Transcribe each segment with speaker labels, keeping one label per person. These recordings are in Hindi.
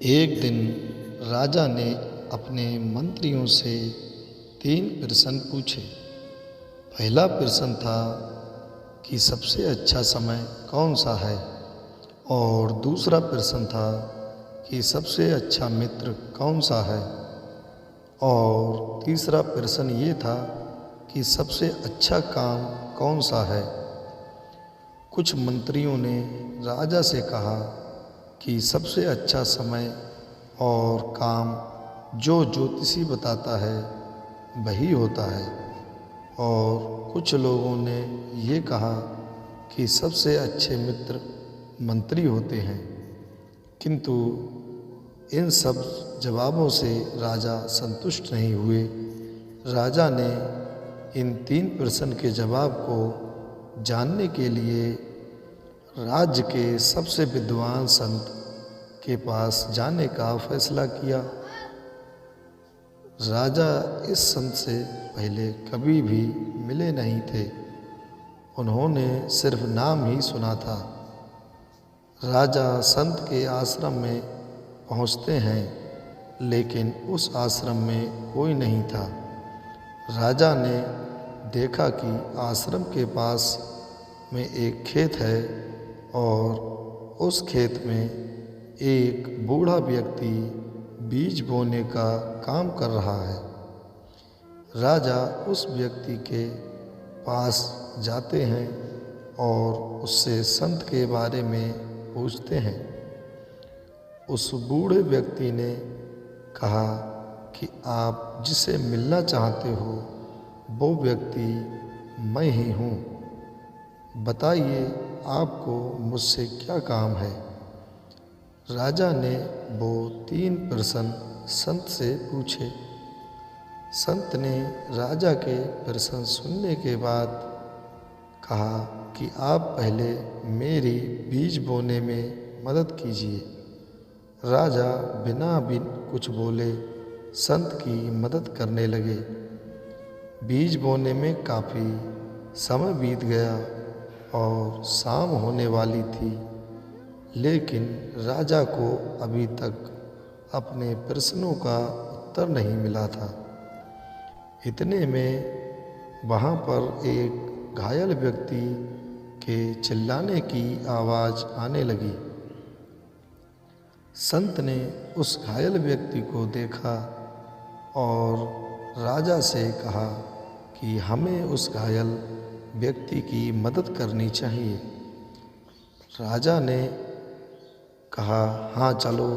Speaker 1: एक दिन राजा ने अपने मंत्रियों से 3 प्रश्न पूछे। पहला प्रश्न था कि सबसे अच्छा समय कौन सा है, और दूसरा प्रश्न था कि सबसे अच्छा मित्र कौन सा है, और तीसरा प्रश्न ये था कि सबसे अच्छा काम कौन सा है। कुछ मंत्रियों ने राजा से कहा कि सबसे अच्छा समय और काम जो ज्योतिषी बताता है वही होता है, और कुछ लोगों ने ये कहा कि सबसे अच्छे मित्र मंत्री होते हैं। किंतु इन सब जवाबों से राजा संतुष्ट नहीं हुए। राजा ने इन 3 प्रश्न के जवाब को जानने के लिए राज्य के सबसे विद्वान संत के पास जाने का फैसला किया। राजा इस संत से पहले कभी भी मिले नहीं थे, उन्होंने सिर्फ नाम ही सुना था। राजा संत के आश्रम में पहुंचते हैं, लेकिन उस आश्रम में कोई नहीं था। राजा ने देखा कि आश्रम के पास में एक खेत है, और उस खेत में एक बूढ़ा व्यक्ति बीज बोने का काम कर रहा है। राजा उस व्यक्ति के पास जाते हैं और उससे संत के बारे में पूछते हैं। उस बूढ़े व्यक्ति ने कहा कि आप जिसे मिलना चाहते हो वो व्यक्ति मैं ही हूँ। बताइए आपको मुझसे क्या काम है। राजा ने वो 3 प्रश्न संत से पूछे। संत ने राजा के प्रश्न सुनने के बाद कहा कि आप पहले मेरी बीज बोने में मदद कीजिए। राजा बिना कुछ बोले संत की मदद करने लगे। बीज बोने में काफ़ी समय बीत गया और शाम होने वाली थी, लेकिन राजा को अभी तक अपने प्रश्नों का उत्तर नहीं मिला था। इतने में वहाँ पर एक घायल व्यक्ति के चिल्लाने की आवाज़ आने लगी। संत ने उस घायल व्यक्ति को देखा और राजा से कहा कि हमें उस घायल व्यक्ति की मदद करनी चाहिए। राजा ने कहा, हाँ चलो,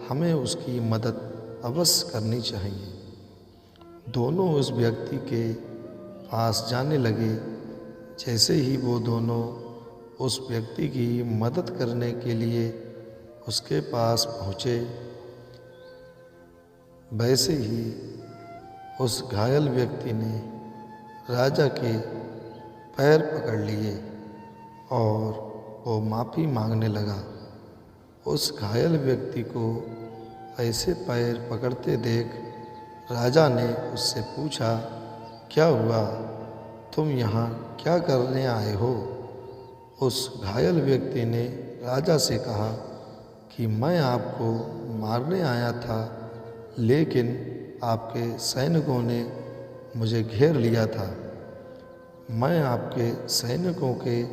Speaker 1: हमें उसकी मदद अवश्य करनी चाहिए। दोनों उस व्यक्ति के पास जाने लगे। जैसे ही वो दोनों उस व्यक्ति की मदद करने के लिए उसके पास पहुँचे, वैसे ही उस घायल व्यक्ति ने राजा के पैर पकड़ लिए और वो माफ़ी मांगने लगा। उस घायल व्यक्ति को ऐसे पैर पकड़ते देख राजा ने उससे पूछा, क्या हुआ, तुम यहाँ क्या करने आए हो। उस घायल व्यक्ति ने राजा से कहा कि मैं आपको मारने आया था, लेकिन आपके सैनिकों ने मुझे घेर लिया था। मैं आपके सैनिकों के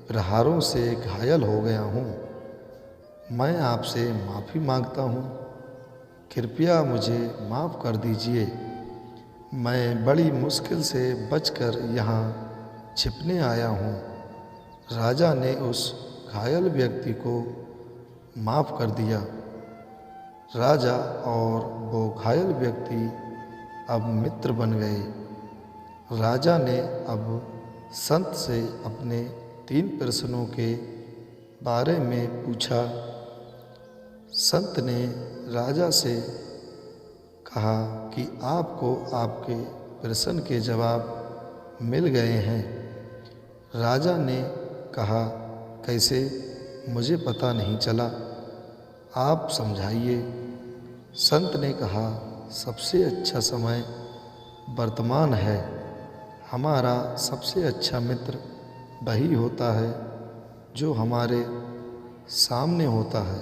Speaker 1: प्रहारों से घायल हो गया हूँ। मैं आपसे माफ़ी मांगता हूँ, कृपया मुझे माफ़ कर दीजिए। मैं बड़ी मुश्किल से बचकर यहाँ छिपने आया हूँ। राजा ने उस घायल व्यक्ति को माफ़ कर दिया। राजा और वो घायल व्यक्ति अब मित्र बन गए। राजा ने अब संत से अपने 3 प्रश्नों के बारे में पूछा। संत ने राजा से कहा कि आपको आपके प्रश्न के जवाब मिल गए हैं। राजा ने कहा, कैसे, मुझे पता नहीं चला, आप समझाइए। संत ने कहा, सबसे अच्छा समय वर्तमान है। हमारा सबसे अच्छा मित्र वही होता है जो हमारे सामने होता है,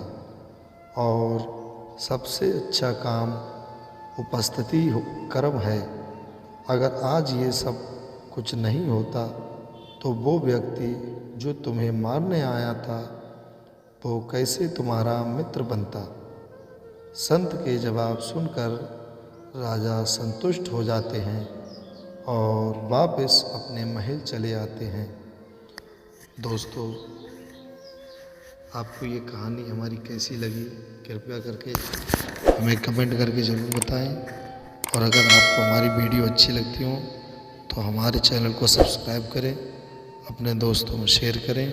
Speaker 1: और सबसे अच्छा काम उपस्थिति कर्म है। अगर आज ये सब कुछ नहीं होता तो वो व्यक्ति जो तुम्हें मारने आया था वो कैसे तुम्हारा मित्र बनता। संत के जवाब सुनकर राजा संतुष्ट हो जाते हैं और वापस अपने महल चले आते हैं। दोस्तों, आपको ये कहानी हमारी कैसी लगी कृपया करके हमें कमेंट करके ज़रूर बताएं। और अगर आपको हमारी वीडियो अच्छी लगती हो तो हमारे चैनल को सब्सक्राइब करें, अपने दोस्तों में शेयर करें।